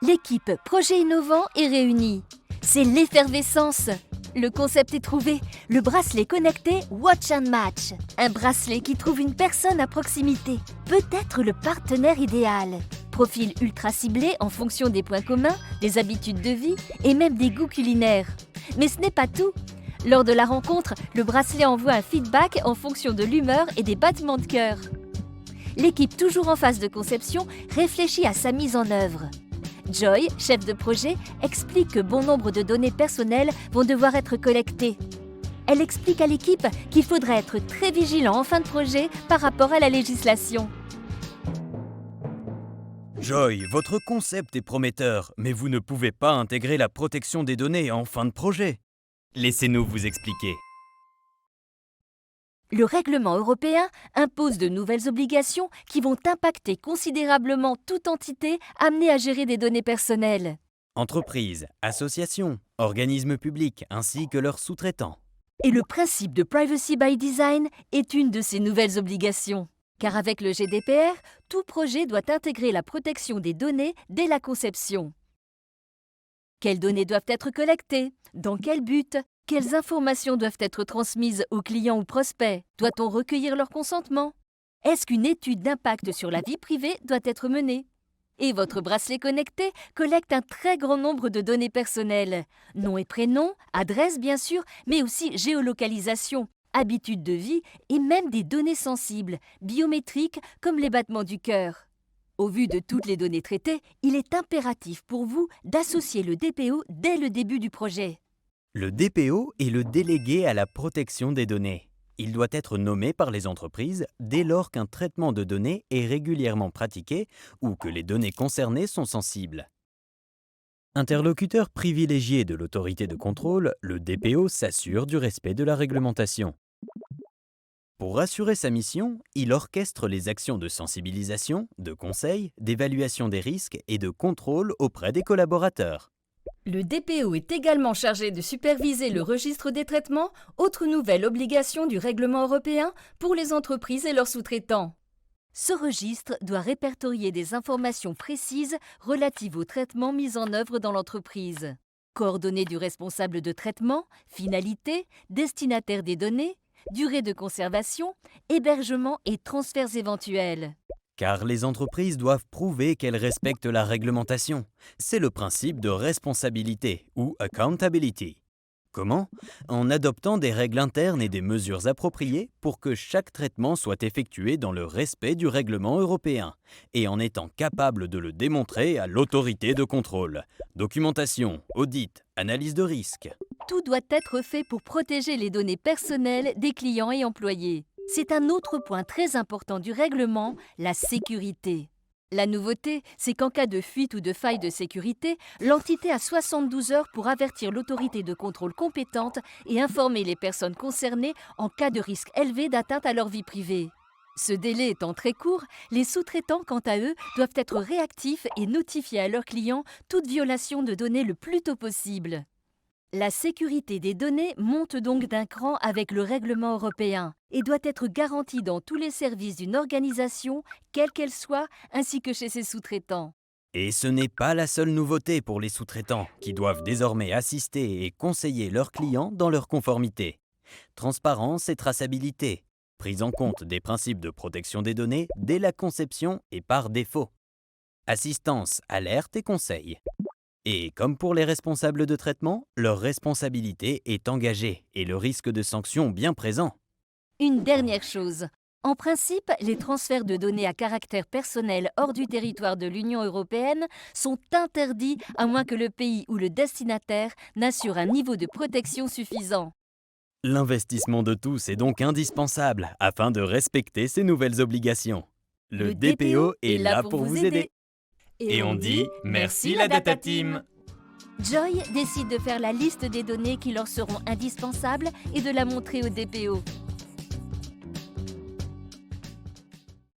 L'équipe Projet Innovant est réunie. C'est l'effervescence. Le concept est trouvé, le bracelet connecté Watch and Match. Un bracelet qui trouve une personne à proximité, peut-être le partenaire idéal. Profil ultra ciblé en fonction des points communs, des habitudes de vie et même des goûts culinaires. Mais ce n'est pas tout. Lors de la rencontre, le bracelet envoie un feedback en fonction de l'humeur et des battements de cœur. L'équipe toujours en phase de conception réfléchit à sa mise en œuvre. Joy, chef de projet, explique que bon nombre de données personnelles vont devoir être collectées. Elle explique à l'équipe qu'il faudra être très vigilant en fin de projet par rapport à la législation. Joy, votre concept est prometteur, mais vous ne pouvez pas intégrer la protection des données en fin de projet. Laissez-nous vous expliquer. Le règlement européen impose de nouvelles obligations qui vont impacter considérablement toute entité amenée à gérer des données personnelles. Entreprises, associations, organismes publics ainsi que leurs sous-traitants. Et le principe de Privacy by Design est une de ces nouvelles obligations. Car avec le GDPR, tout projet doit intégrer la protection des données dès la conception. Quelles données doivent être collectées? Dans quel but? Quelles informations doivent être transmises aux clients ou prospects? Doit-on recueillir leur consentement? Est-ce qu'une étude d'impact sur la vie privée doit être menée? Et votre bracelet connecté collecte un très grand nombre de données personnelles. Nom et prénom, adresse bien sûr, mais aussi géolocalisation, habitudes de vie et même des données sensibles, biométriques comme les battements du cœur. Au vu de toutes les données traitées, il est impératif pour vous d'associer le DPO dès le début du projet. Le DPO est le délégué à la protection des données. Il doit être nommé par les entreprises dès lors qu'un traitement de données est régulièrement pratiqué ou que les données concernées sont sensibles. Interlocuteur privilégié de l'autorité de contrôle, le DPO s'assure du respect de la réglementation. Pour assurer sa mission, il orchestre les actions de sensibilisation, de conseil, d'évaluation des risques et de contrôle auprès des collaborateurs. Le DPO est également chargé de superviser le registre des traitements, autre nouvelle obligation du règlement européen pour les entreprises et leurs sous-traitants. Ce registre doit répertorier des informations précises relatives aux traitements mis en œuvre dans l'entreprise. Coordonnées du responsable de traitement, finalité, destinataire des données, durée de conservation, hébergement et transferts éventuels. Car les entreprises doivent prouver qu'elles respectent la réglementation. C'est le principe de responsabilité ou accountability. Comment? En adoptant des règles internes et des mesures appropriées pour que chaque traitement soit effectué dans le respect du règlement européen et en étant capable de le démontrer à l'autorité de contrôle. Documentation, audit, analyse de risque. Tout doit être fait pour protéger les données personnelles des clients et employés. C'est un autre point très important du règlement, la sécurité. La nouveauté, c'est qu'en cas de fuite ou de faille de sécurité, l'entité a 72 heures pour avertir l'autorité de contrôle compétente et informer les personnes concernées en cas de risque élevé d'atteinte à leur vie privée. Ce délai étant très court, les sous-traitants, quant à eux, doivent être réactifs et notifier à leurs clients toute violation de données le plus tôt possible. La sécurité des données monte donc d'un cran avec le règlement européen et doit être garantie dans tous les services d'une organisation, quelle qu'elle soit, ainsi que chez ses sous-traitants. Et ce n'est pas la seule nouveauté pour les sous-traitants, qui doivent désormais assister et conseiller leurs clients dans leur conformité. Transparence et traçabilité, prise en compte des principes de protection des données dès la conception et par défaut. Assistance, alerte et conseil. Et comme pour les responsables de traitement, leur responsabilité est engagée et le risque de sanction bien présent. Une dernière chose. En principe, les transferts de données à caractère personnel hors du territoire de l'Union européenne sont interdits à moins que le pays ou le destinataire n'assure un niveau de protection suffisant. L'investissement de tous est donc indispensable afin de respecter ces nouvelles obligations. Le DPO est là pour vous aider. Et on dit merci la Data Team. Joy décide de faire la liste des données qui leur seront indispensables et de la montrer au DPO.